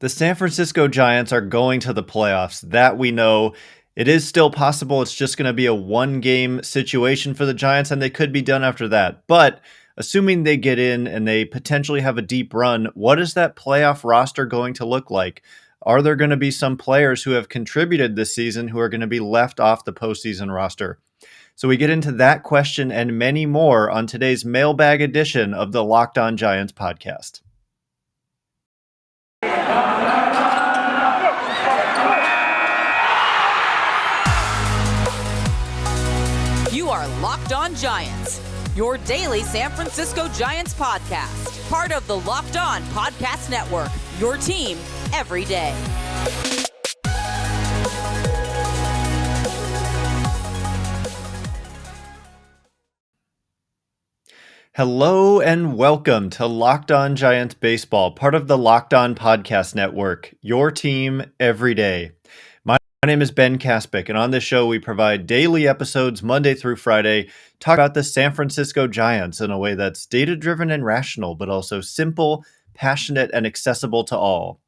The San Francisco Giants are going to the playoffs. That we know. It is still possible. It's just going to be a one-game situation for the Giants, and they could be done after that. But assuming they get in and they potentially have a deep run, what is that playoff roster going to look like? Are there going to be some players who have contributed this season who are going to be left off the postseason roster? So we get into that question and many more on today's Mailbag edition of the Locked On Giants podcast. You are Locked On Giants, your daily San Francisco Giants podcast. Part of the Locked On Podcast Network, your team every day. Hello and welcome to Locked On Giants Baseball, part of the Locked On Podcast Network, your team every day. My name is Ben Kaspick, and on this show we provide daily episodes Monday through Friday, talk about the San Francisco Giants in a way that's data-driven and rational, but also simple, passionate, and accessible to all.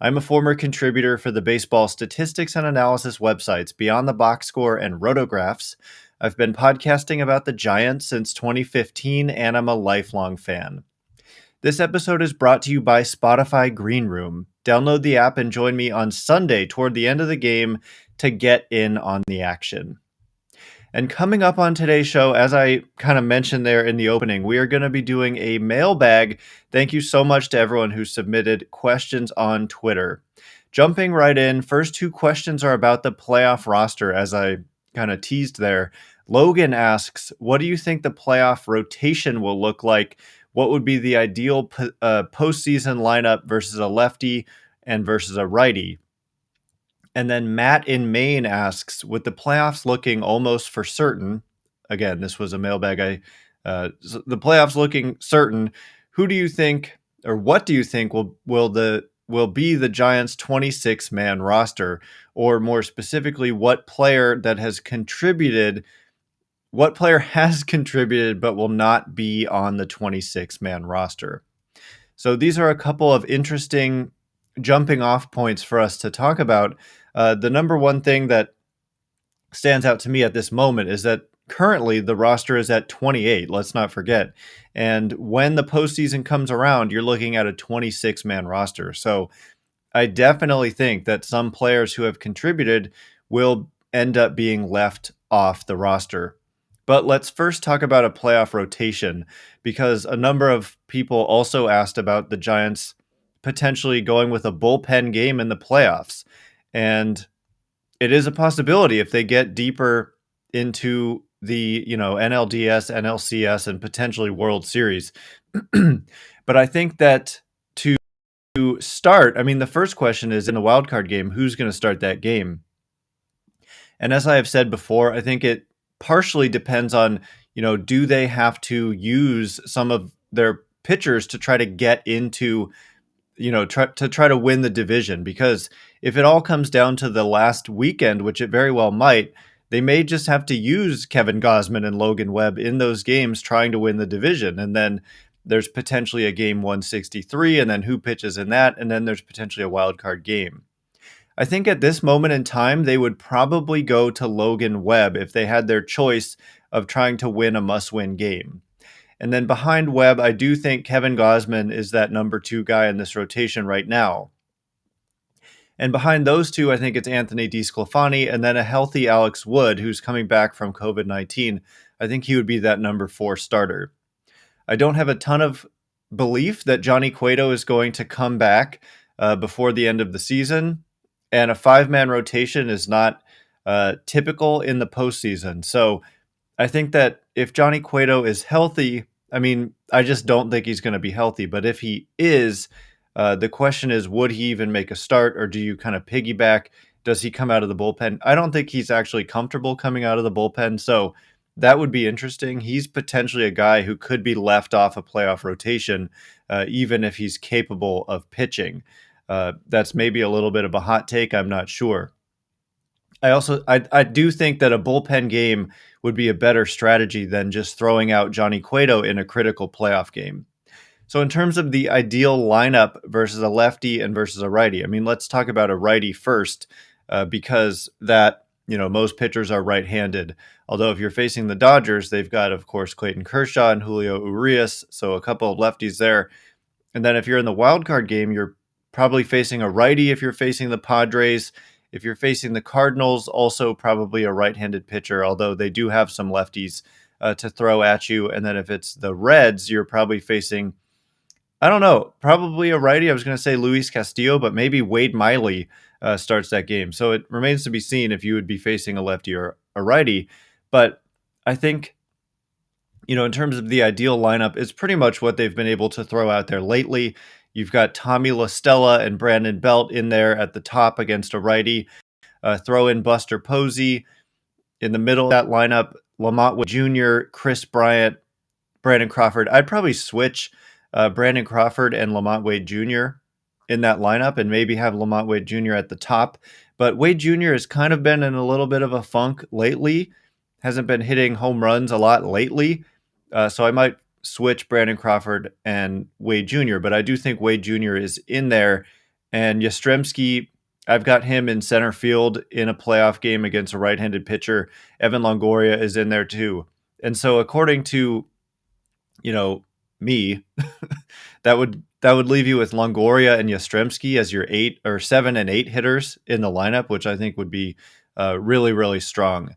I'm a former contributor for the baseball statistics and analysis websites Beyond the Box Score and Rotographs. I've been podcasting about the Giants since 2015, and I'm a lifelong fan. This episode is brought to you by Spotify Green Room. Download the app and join me on Sunday toward the end of the game to get in on the action. And coming up on today's show, as I kind of mentioned there in the opening, we are going to be doing a mailbag. Thank you so much to everyone who submitted questions on Twitter. Jumping right in, first two questions are about the playoff roster, as I kind of teased there. Logan asks, what do you think the playoff rotation will look like? What would be the ideal postseason lineup versus a lefty and versus a righty? And then Matt in Maine asks, with the playoffs looking almost for certain, again, this was a mailbag, the playoffs looking certain, who do you think, or what do you think will be the Giants' 26-man roster? Or more specifically, what player has contributed but will not be on the 26-man roster? So these are a couple of interesting jumping off points for us to talk about. The number one thing that stands out to me at this moment is that currently the roster is at 28, let's not forget. And when the postseason comes around, you're looking at a 26-man roster. So I definitely think that some players who have contributed will end up being left off the roster. But let's first talk about a playoff rotation, because a number of people also asked about the Giants potentially going with a bullpen game in the playoffs. And it is a possibility if they get deeper into the, NLDS, NLCS, and potentially World Series. But I think that to start, the first question is, in the wildcard game, who's going to start that game? And as I have said before, I think it partially depends on, do they have to use some of their pitchers to try to get into, try to win the division? Because if it all comes down to the last weekend, which it very well might, they may just have to use Kevin Gausman and Logan Webb in those games trying to win the division. And then there's potentially a game 163, and then who pitches in that? And then there's potentially a wild card game. I think at this moment in time, they would probably go to Logan Webb if they had their choice of trying to win a must-win game. And then behind Webb, I do think Kevin Gausman is that number 2 guy in this rotation right now. And behind those two, I think it's Anthony DeSclafani, and then a healthy Alex Wood, who's coming back from COVID-19. I think he would be that number 4 starter. I don't have a ton of belief that Johnny Cueto is going to come back before the end of the season. And a 5-man rotation is not typical in the postseason. So I think that if Johnny Cueto is healthy, I just don't think he's going to be healthy. But if he is, the question is, would he even make a start, or do you kind of piggyback? Does he come out of the bullpen? I don't think he's actually comfortable coming out of the bullpen. So that would be interesting. He's potentially a guy who could be left off a playoff rotation, even if he's capable of pitching. That's maybe a little bit of a hot take. I'm not sure. I do think that a bullpen game would be a better strategy than just throwing out Johnny Cueto in a critical playoff game. So in terms of the ideal lineup versus a lefty and versus a righty, I mean, let's talk about a righty first, because that, most pitchers are right-handed. Although if you're facing the Dodgers, they've got, of course, Clayton Kershaw and Julio Urias, so a couple of lefties there. And then if you're in the wild card game, you're probably facing a righty if you're facing the Padres. If you're facing the Cardinals, also probably a right-handed pitcher, although they do have some lefties to throw at you. And then if it's the Reds, you're probably facing, I don't know, probably a righty. I was going to say Luis Castillo, but maybe Wade Miley starts that game. So it remains to be seen if you would be facing a lefty or a righty. But I think, in terms of the ideal lineup, it's pretty much what they've been able to throw out there lately. You've got Tommy La Stella and Brandon Belt in there at the top against a righty. Throw in Buster Posey in the middle of that lineup. Lamont Wood Jr., Kris Bryant, Brandon Crawford. I'd probably switch Brandon Crawford and Lamont Wade Jr. in that lineup and maybe have Lamont Wade Jr. at the top. But Wade Jr. has kind of been in a little bit of a funk lately. Hasn't been hitting home runs a lot lately. So I might switch Brandon Crawford and Wade Jr., but I do think Wade Jr. is in there. And Yastrzemski, I've got him in center field in a playoff game against a right-handed pitcher. Evan Longoria is in there too. And so according to, me, that would leave you with Longoria and Yastrzemski as your 8 or 7 and 8 hitters in the lineup, which I think would be really, really strong.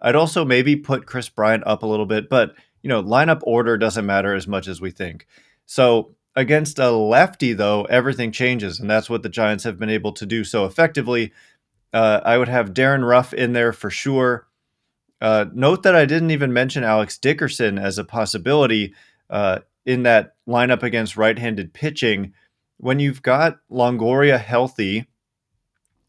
I'd also maybe put Kris Bryant up a little bit, but lineup order doesn't matter as much as we think. So against a lefty, though, everything changes, and that's what the Giants have been able to do so effectively. I would have Darren Ruff in there for sure. Note that I didn't even mention Alex Dickerson as a possibility in that lineup against right-handed pitching. When you've got Longoria healthy,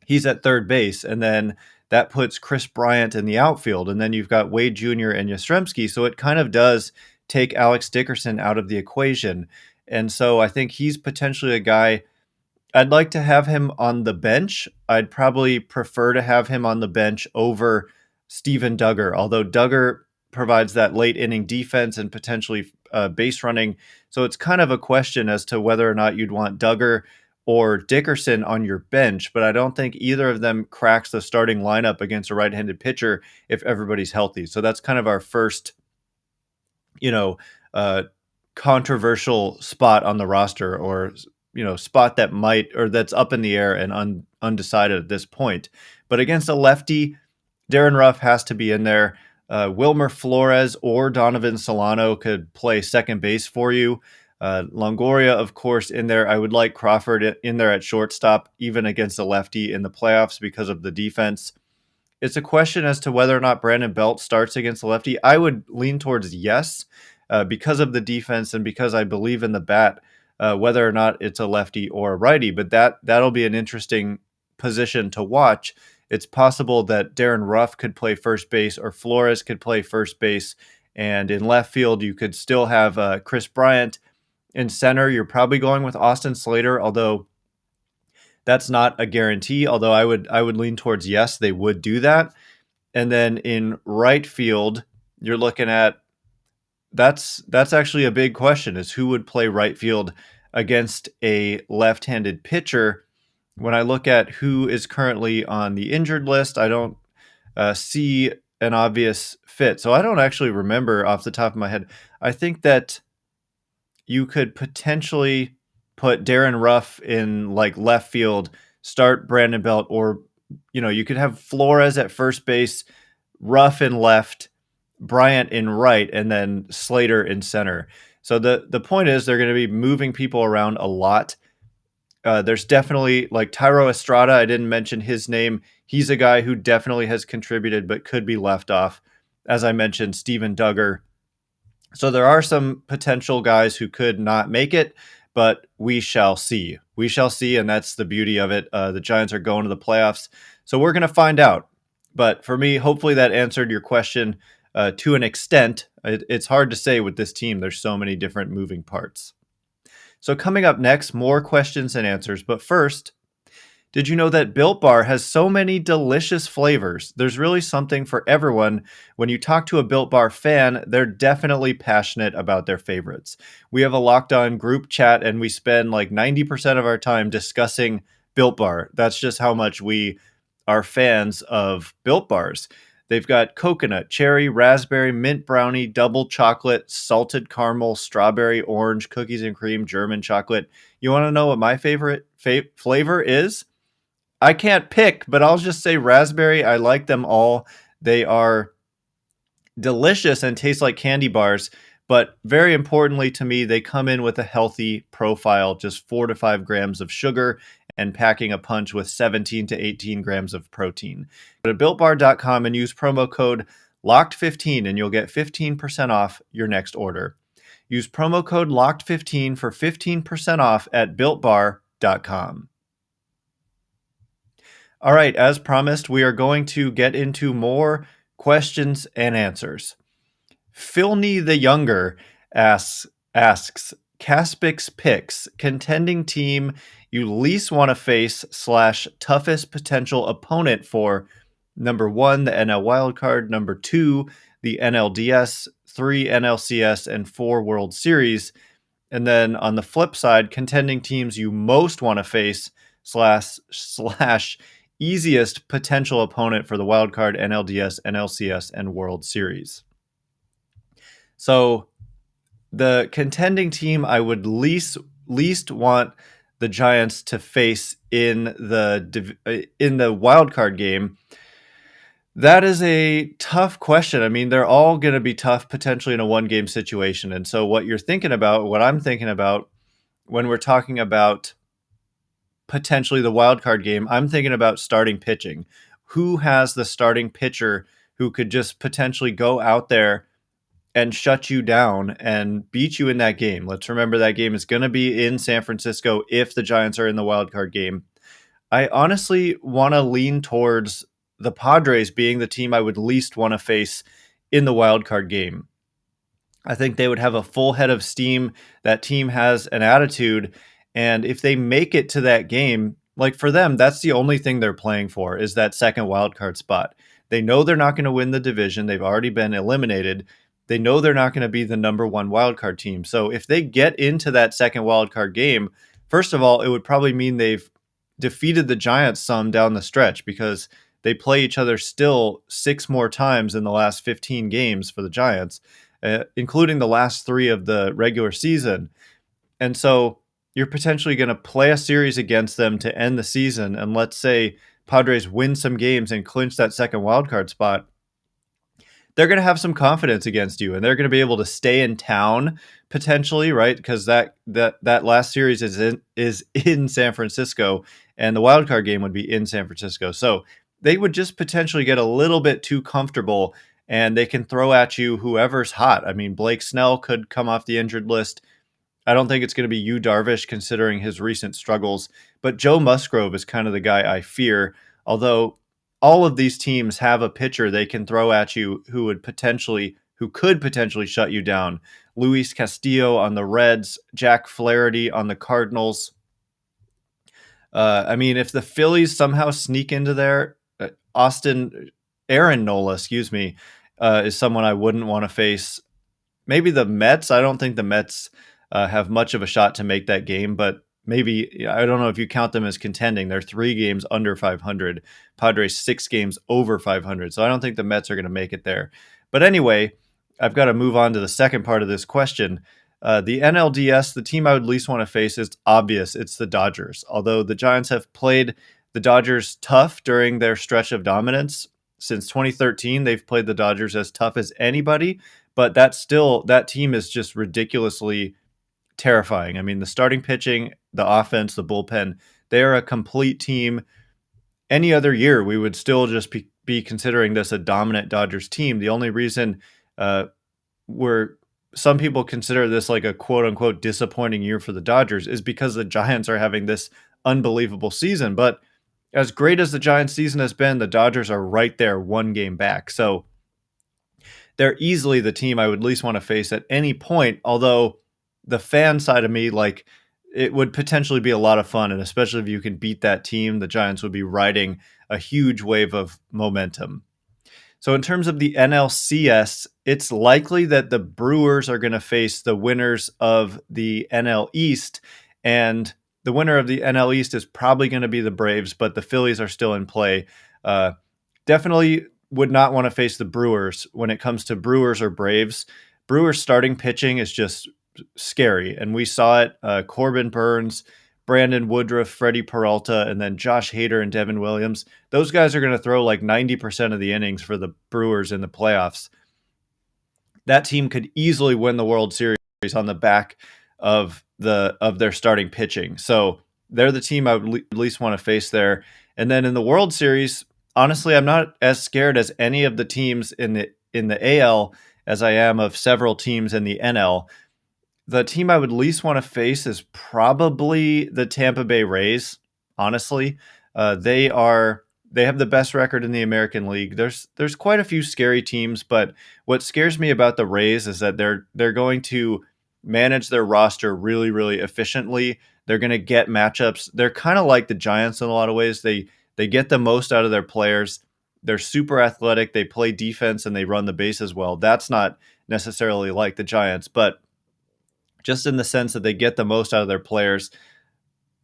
he's at third base, and then that puts Kris Bryant in the outfield, and then you've got Wade Jr. and Yastrzemski, so it kind of does take Alex Dickerson out of the equation. And so I think he's potentially a guy I'd like to have him on the bench. I'd probably prefer to have him on the bench over Steven Duggar, although Duggar provides that late inning defense and potentially base running. So it's kind of a question as to whether or not you'd want Duggar or Dickerson on your bench, but I don't think either of them cracks the starting lineup against a right-handed pitcher if everybody's healthy. So that's kind of our first, controversial spot on the roster, or spot that might, or that's up in the air and undecided at this point. But against a lefty, Darren Ruff has to be in there. Wilmer Flores or Donovan Solano could play second base for you. Longoria, of course, in there. I would like Crawford in there at shortstop, even against a lefty in the playoffs because of the defense. It's a question as to whether or not Brandon Belt starts against a lefty. I would lean towards yes, because of the defense and because I believe in the bat, whether or not it's a lefty or a righty. But that'll be an interesting position to watch. It's possible that Darren Ruff could play first base or Flores could play first base. And in left field, you could still have Kris Bryant. In center, you're probably going with Austin Slater, although that's not a guarantee. Although I would lean towards yes, they would do that. And then in right field, you're looking at that's actually a big question: is who would play right field against a left-handed pitcher. When I look at who is currently on the injured list, I don't see an obvious fit. So I don't actually remember off the top of my head. I think that you could potentially put Darren Ruff in like left field, start Brandon Belt, or you could have Flores at first base, Ruff in left, Bryant in right, and then Slater in center. So the point is they're going to be moving people around a lot. There's definitely like Thairo Estrada. I didn't mention his name. He's a guy who definitely has contributed but could be left off. As I mentioned, Steven Duggar. So there are some potential guys who could not make it, but we shall see. We shall see, and that's the beauty of it. The Giants are going to the playoffs, so we're going to find out. But for me, hopefully that answered your question to an extent. It's hard to say with this team. There's so many different moving parts. So coming up next, more questions and answers. But first, Did you know that Built Bar has so many delicious flavors? There's really something for everyone. When you talk to a Built Bar fan, they're definitely passionate about their favorites. We have a Locked On group chat, and we spend like 90% of our time discussing Built Bar. That's just how much we are fans of Built Bars. They've got coconut, cherry, raspberry, mint brownie, double chocolate, salted caramel, strawberry, orange, cookies and cream, German chocolate. You want to know what my favorite flavor is? I can't pick, but I'll just say raspberry. I like them all. They are delicious and taste like candy bars, but very importantly to me, they come in with a healthy profile, just 4 to 5 grams of sugar and packing a punch with 17 to 18 grams of protein. Go to builtbar.com and use promo code LOCKED15 and you'll get 15% off your next order. Use promo code LOCKED15 for 15% off at builtbar.com. All right, as promised, we are going to get into more questions and answers. Philney the Younger asks Kaspick's picks, contending team you least want to face / toughest potential opponent for number 1, the NL wildcard, number 2, the NLDS, 3, NLCS, and 4 World Series. And then on the flip side, contending teams you most want to face / easiest potential opponent for the wildcard, NLDS, NLCS, and World Series. So the contending team I would least want the Giants to face in the wild card game, that is a tough question. I mean, they're all going to be tough potentially in a one-game situation. And so what I'm thinking about when we're talking about potentially the wild card game, I'm thinking about starting pitching. Who has the starting pitcher who could just potentially go out there and shut you down and beat you in that game? Let's remember that game is going to be in San Francisco if the Giants are in the wild card game. I honestly want to lean towards the Padres being the team I would least want to face in the wild card game. I think they would have a full head of steam. That team has an attitude, and if they make it to that game, like for them, that's the only thing they're playing for is that second wild card spot. They know they're not going to win the division. They've already been eliminated. They know they're not going to be the number 1 wildcard team. So if they get into that second wildcard game, first of all, it would probably mean they've defeated the Giants some down the stretch because they play each other still 6 more times in the last 15 games for the Giants, including the last 3 of the regular season. And so you're potentially going to play a series against them to end the season. And let's say Padres win some games and clinch that second wildcard spot. They're going to have some confidence against you, and they're going to be able to stay in town potentially, right? Because that last series is in San Francisco, and the wild card game would be in San Francisco. So they would just potentially get a little bit too comfortable, and they can throw at you whoever's hot. I mean, Blake Snell could come off the injured list. I don't think it's going to be Yu Darvish considering his recent struggles, but Joe Musgrove is kind of the guy I fear, although all of these teams have a pitcher they can throw at you who could potentially shut you down. Luis Castillo on the Reds, Jack Flaherty on the Cardinals. I mean, if the Phillies somehow sneak into there, Aaron Nola, is someone I wouldn't want to face. Maybe the Mets. I don't think the Mets have much of a shot to make that game, but maybe, I don't know if you count them as contending. They're 3 games under 500. Padres 6 games over 500. So I don't think the Mets are going to make it there. But anyway, I've got to move on to the second part of this question. The NLDS, the team I would least want to face is obvious. It's the Dodgers. Although the Giants have played the Dodgers tough during their stretch of dominance. Since 2013, they've played the Dodgers as tough as anybody. But that team is just ridiculously terrifying. I mean, the starting pitching, the offense, the bullpen, they are a complete team. Any other year, we would still just be considering this a dominant Dodgers team. The only reason some people consider this like a quote-unquote disappointing year for the Dodgers is because the Giants are having this unbelievable season. But as great as the Giants season has been, the Dodgers are right there 1 game back. So they're easily the team I would least want to face at any point, although the fan side of me, like, it would potentially be a lot of fun. And especially if you can beat that team, the Giants would be riding a huge wave of momentum. So in terms of the NLCS, it's likely that the Brewers are going to face the winners of the NL East, and the winner of the NL East is probably going to be the Braves, but the Phillies are still in play. Definitely would not want to face the Brewers when it comes to Brewers or Braves. Brewers starting pitching is just scary, and we saw it. Corbin Burns, Brandon Woodruff, Freddie Peralta, and then Josh Hader and Devin Williams. Those guys are going to throw like 90% of the innings for the Brewers in the playoffs. That team could easily win the World Series on the back of their starting pitching. So they're the team I would at least want to face there. And then in the World Series, honestly, I'm not as scared as any of the teams in the AL as I am of several teams in the NL. The team I would least want to face is probably the Tampa Bay Rays. Honestly, they have the best record in the American League. There's quite a few scary teams, but what scares me about the Rays is that they're going to manage their roster really, really efficiently. They're going to get matchups. They're kind of like the Giants in a lot of ways. They get the most out of their players. They're super athletic. They play defense and they run the bases well. That's not necessarily like the Giants, but just in the sense that they get the most out of their players.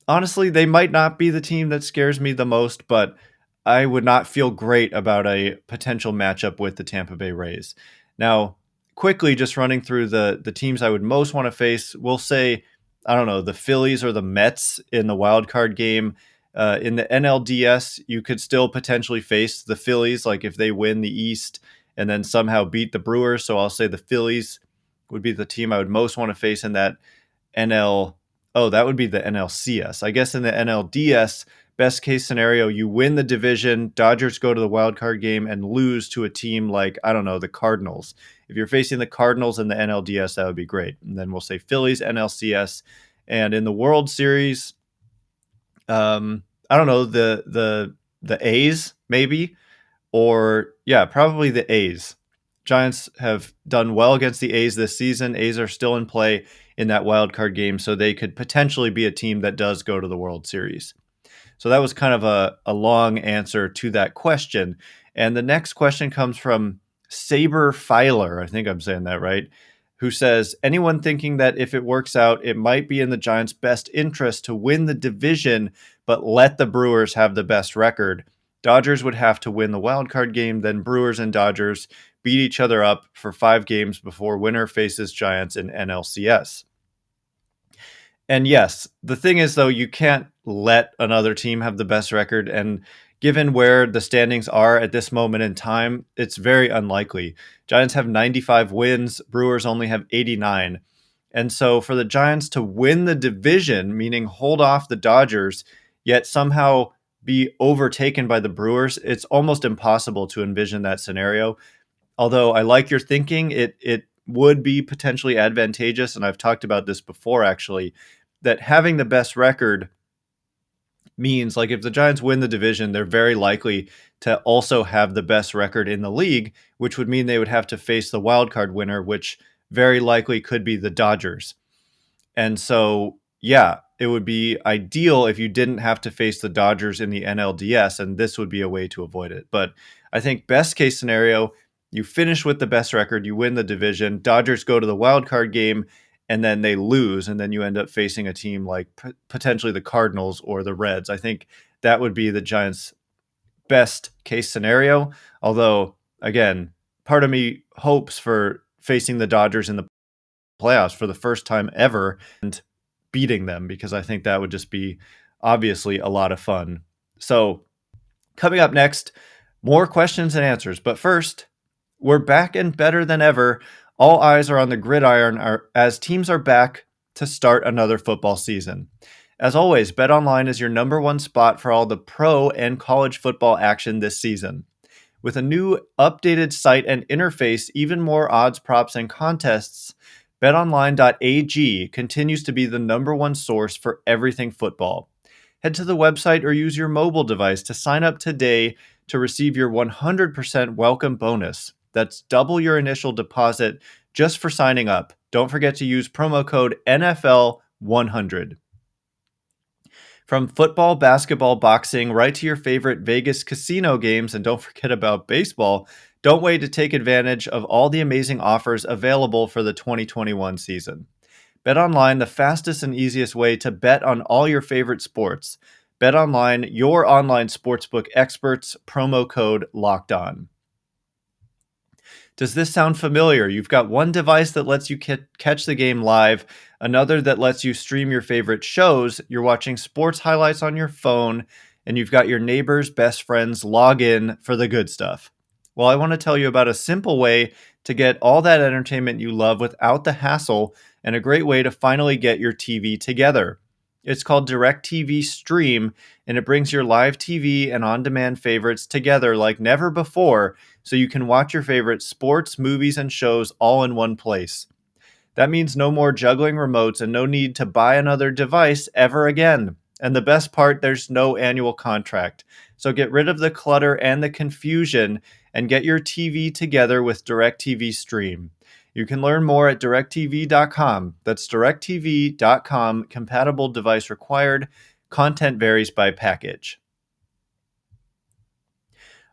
Honestly, they might not be the team that scares me the most, but I would not feel great about a potential matchup with the Tampa Bay Rays. Now, quickly, just running through the teams I would most want to face, we'll say, I don't know, the Phillies or the Mets in the wild card game. In the NLDS, you could still potentially face the Phillies, like if they win the East and then somehow beat the Brewers. So I'll say the Phillies would be the team I would most want to face in that NL. Oh, that would be the NLCS. I guess in the NLDS, best case scenario, you win the division, Dodgers go to the wild card game and lose to a team like, I don't know, the Cardinals. If you're facing the Cardinals in the NLDS, that would be great. And then we'll say Phillies, NLCS. And in the World Series, I don't know, the A's maybe, or yeah, probably the A's. Giants have done well against the A's this season. A's are still in play in that wild card game, so they could potentially be a team that does go to the World Series. So that was kind of a long answer to that question. And the next question comes from Saber Filer, I think I'm saying that right, who says, anyone thinking that if it works out, it might be in the Giants' best interest to win the division, but let the Brewers have the best record. Dodgers would have to win the wild card game, then Brewers and Dodgers beat each other up for 5 games before winner faces Giants in NLCS. And yes, the thing is, though, you can't let another team have the best record. And given where the standings are at this moment in time, it's very unlikely. Giants have 95 wins, Brewers only have 89. And so for the Giants to win the division, meaning hold off the Dodgers, yet somehow be overtaken by the Brewers, it's almost impossible to envision that scenario. Although I like your thinking, it would be potentially advantageous, and I've talked about this before actually, that having the best record means, like, if the Giants win the division, they're very likely to also have the best record in the league, which would mean they would have to face the wild card winner, which very likely could be the Dodgers. And so, yeah, it would be ideal if you didn't have to face the Dodgers in the NLDS, and this would be a way to avoid it. But I think best case scenario, you finish with the best record, you win the division, Dodgers go to the wild card game, and then they lose, and then you end up facing a team like potentially the Cardinals or the Reds. I think that would be the Giants' best case scenario. Although, again, part of me hopes for facing the Dodgers in the playoffs for the first time ever and beating them, because I think that would just be obviously a lot of fun. So coming up next, more questions and answers. But first, we're back and better than ever. All eyes are on the gridiron as teams are back to start another football season. As always, BetOnline is your number one spot for all the pro and college football action this season. With a new updated site and interface, even more odds, props, and contests, BetOnline.ag continues to be the number one source for everything football. Head to the website or use your mobile device to sign up today to receive your 100% welcome bonus. That's double your initial deposit just for signing up. Don't forget to use promo code NFL100. From football, basketball, boxing, right to your favorite Vegas casino games, and don't forget about baseball, don't wait to take advantage of all the amazing offers available for the 2021 season. Bet online, the fastest and easiest way to bet on all your favorite sports. Bet online, your online sportsbook experts, promo code Locked On. Does this sound familiar? You've got one device that lets you catch the game live, another that lets you stream your favorite shows, you're watching sports highlights on your phone, and you've got your neighbor's best friends log in for the good stuff. Well, I want to tell you about a simple way to get all that entertainment you love without the hassle, and a great way to finally get your TV together. It's called DirecTV Stream, and it brings your live TV and on-demand favorites together like never before, so you can watch your favorite sports, movies, and shows all in one place. That means no more juggling remotes and no need to buy another device ever again. And the best part, there's no annual contract. So get rid of the clutter and the confusion and get your TV together with DirecTV Stream. You can learn more at directv.com. That's directv.com. Compatible device required. Content varies by package.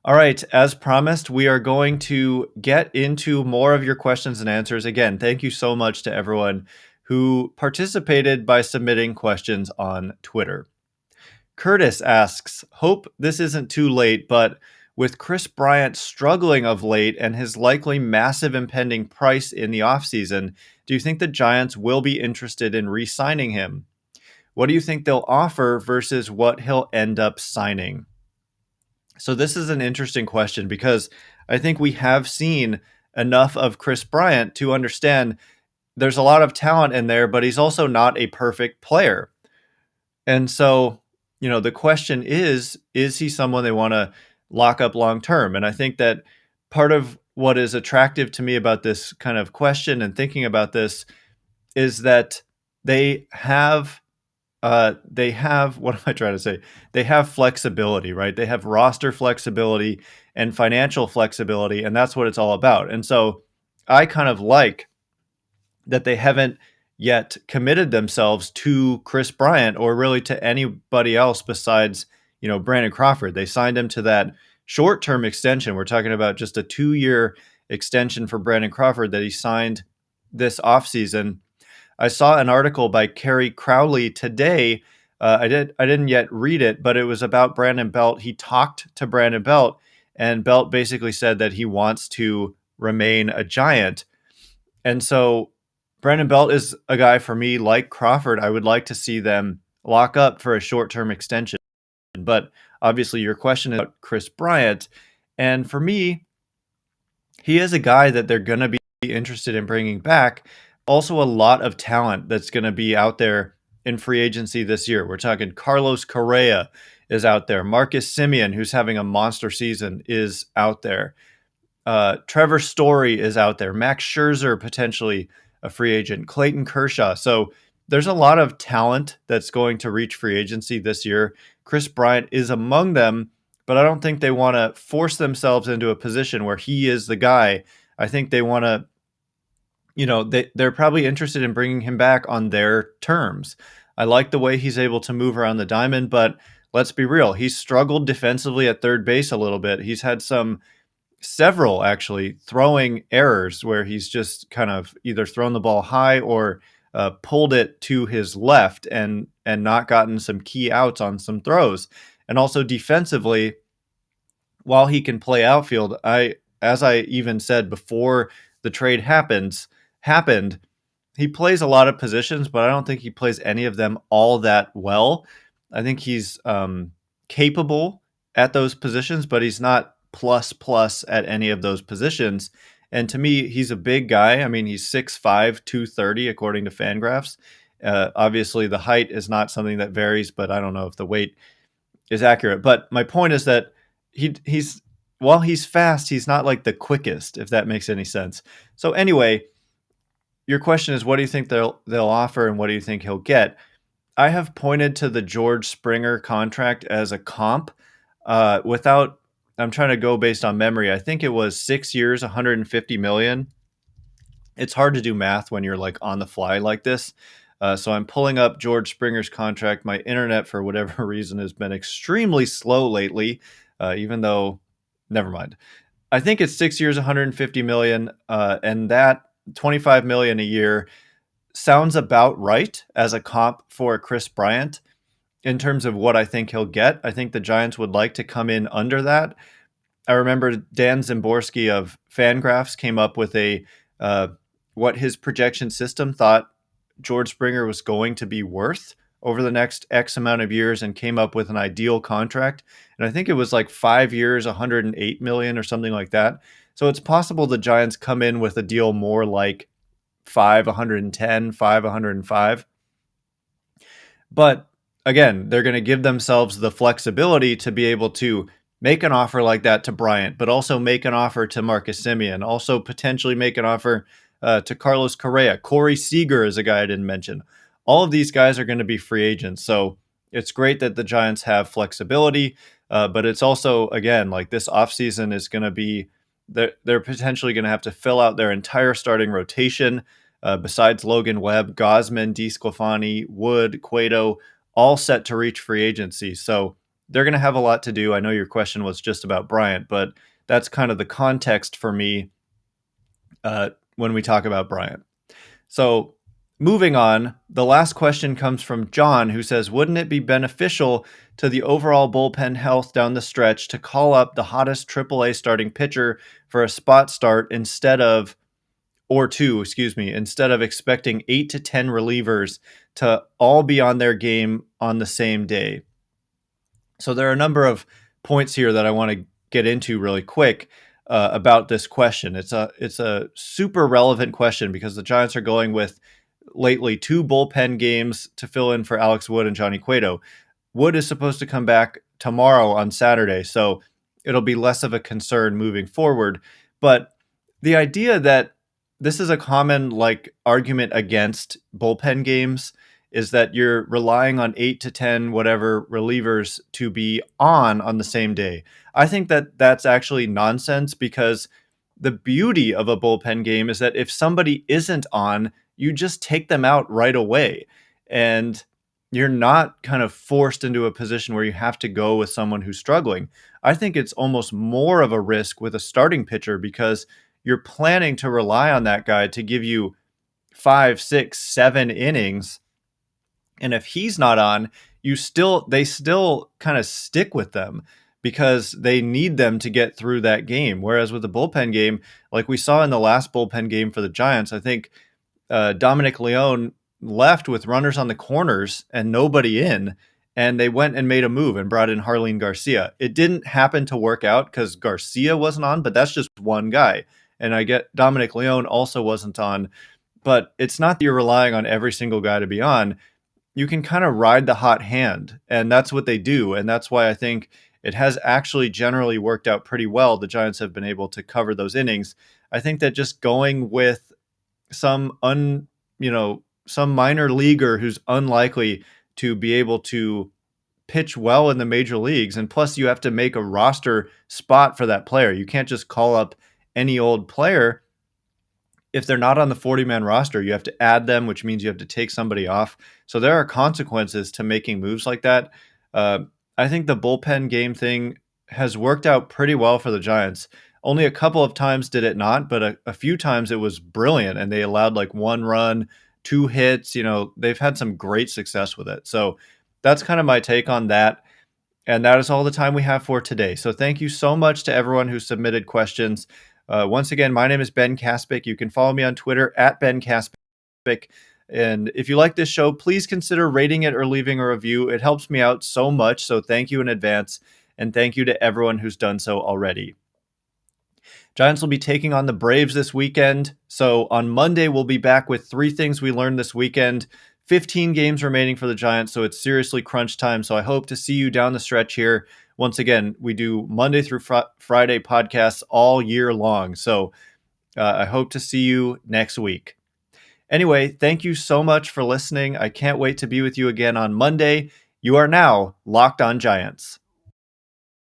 All right, as promised, we are going to get into more of your questions and answers. Again, thank you so much to everyone who participated by submitting questions on Twitter. Curtis asks, hope this isn't too late, but with Kris Bryant struggling of late and his likely massive impending price in the offseason, do you think the Giants will be interested in re-signing him? What do you think they'll offer versus what he'll end up signing? So this is an interesting question because I think we have seen enough of Kris Bryant to understand there's a lot of talent in there, but he's also not a perfect player. And so, the question is he someone they want to lock up long term? And I think that part of what is attractive to me about this kind of question and thinking about this is that they have what am I trying to say? They have flexibility, right? They have roster flexibility and financial flexibility, and that's what it's all about. And so I kind of like that they haven't yet committed themselves to Kris Bryant or really to anybody else besides, Brandon Crawford. They signed him to that short-term extension. We're talking about just a 2-year extension for Brandon Crawford that he signed this offseason. I saw an article by Kerry Crowley today. I didn't yet read it, but it was about Brandon Belt. He talked to Brandon Belt, and Belt basically said that he wants to remain a Giant. And so Brandon Belt is a guy for me, like Crawford, I would like to see them lock up for a short-term extension. But obviously your question is about Kris Bryant. And for me, he is a guy that they're going to be interested in bringing back. Also a lot of talent that's going to be out there in free agency this year. We're talking Carlos Correa is out there. Marcus Semien, who's having a monster season, is out there. Trevor Story is out there. Max Scherzer, potentially a free agent. Clayton Kershaw. So there's a lot of talent that's going to reach free agency this year. Kris Bryant is among them, but I don't think they want to force themselves into a position where he is the guy. I think they want to they're probably interested in bringing him back on their terms. I like the way he's able to move around the diamond, but let's be real. He's struggled defensively at third base a little bit. He's had several actually throwing errors where he's just kind of either thrown the ball high or pulled it to his left and not gotten some key outs on some throws. And also defensively, while he can play outfield, as I even said before the trade happened, he plays a lot of positions, but I don't think he plays any of them all that well. I think he's capable at those positions, but he's not plus at any of those positions. And to me, he's a big guy. I mean, he's 6'5", 230, according to Fangraphs. Obviously, the height is not something that varies, but I don't know if the weight is accurate. But my point is that he's while he's fast, he's not like the quickest, if that makes any sense. So anyway, your question is, what do you think they'll offer and what do you think he'll get? I have pointed to the George Springer contract as a comp. I'm trying to go based on memory. I think it was 6 years, $150 million. It's hard to do math when you're like on the fly like this. So I'm pulling up George Springer's contract. My internet, for whatever reason, has been extremely slow lately, even though, never mind. I think it's 6 years, 150 million, and that 25 million a year sounds about right as a comp for Kris Bryant in terms of what I think he'll get. I think the Giants would like to come in under that. I remember Dan Zimborski of Fangraphs came up with a what his projection system thought George Springer was going to be worth over the next X amount of years and came up with an ideal contract. And I think it was like 5 years, 108 million or something like that. So it's possible the Giants come in with a deal more like 110, 105. But again, they're going to give themselves the flexibility to be able to make an offer like that to Bryant, but also make an offer to Marcus Semien, also potentially make an offer to Carlos Correa. Corey Seager is a guy I didn't mention. All of these guys are going to be free agents. So it's great that the Giants have flexibility, but it's also, again, like this offseason is going to be, they're potentially going to have to fill out their entire starting rotation. Besides Logan Webb, Gosman, DeSclafani, Wood, Cueto, all set to reach free agency. So they're going to have a lot to do. I know your question was just about Bryant, but that's kind of the context for me when we talk about Bryant. So moving on, the last question comes from John, who says, wouldn't it be beneficial to the overall bullpen health down the stretch to call up the hottest AAA starting pitcher for a spot start instead of expecting 8 to 10 relievers to all be on their game on the same day? So there are a number of points here that I want to get into really quick about this question. It's a super relevant question because the Giants are going with lately 2 bullpen games to fill in for Alex Wood and Johnny Cueto. Wood is supposed to come back tomorrow on Saturday, so it'll be less of a concern moving forward. But the idea that this is a common argument against bullpen games is that you're relying on 8 to 10 whatever relievers to be on the same day. I think that that's actually nonsense because the beauty of a bullpen game is that if somebody isn't on, you just take them out right away. And you're not kind of forced into a position where you have to go with someone who's struggling. I think it's almost more of a risk with a starting pitcher because you're planning to rely on that guy to give you 5, 6, 7 innings. And if he's not on, they still kind of stick with them because they need them to get through that game. Whereas with the bullpen game, like we saw in the last bullpen game for the Giants, I think Dominic Leone left with runners on the corners and nobody in, and they went and made a move and brought in Harleen Garcia. It didn't happen to work out because Garcia wasn't on, but that's just one guy. And I get Dominic Leone also wasn't on, but it's not that you're relying on every single guy to be on. You can kind of ride the hot hand, and that's what they do. And that's why I think it has actually generally worked out pretty well. The Giants have been able to cover those innings. I think that just going with some minor leaguer who's unlikely to be able to pitch well in the major leagues, and plus you have to make a roster spot for that player. You can't just call up any old player. If they're not on the 40-man roster, you have to add them, which means you have to take somebody off. So there are consequences to making moves like that. I think the bullpen game thing has worked out pretty well for the Giants. Only a couple of times did it not, but a few times it was brilliant, and they allowed 1 run, 2 hits. They've had some great success with it. So that's kind of my take on that. And that is all the time we have for today. So thank you so much to everyone who submitted questions. Once again, my name is Ben Kaspick. You can follow me on Twitter at Ben Kaspick. And if you like this show, please consider rating it or leaving a review. It helps me out so much. So thank you in advance. And thank you to everyone who's done so already. Giants will be taking on the Braves this weekend. So on Monday, we'll be back with 3 things we learned this weekend. 15 games remaining for the Giants, so it's seriously crunch time. So I hope to see you down the stretch here. Once again, we do Monday through Friday podcasts all year long. So I hope to see you next week. Anyway, thank you so much for listening. I can't wait to be with you again on Monday. You are now Locked On Giants.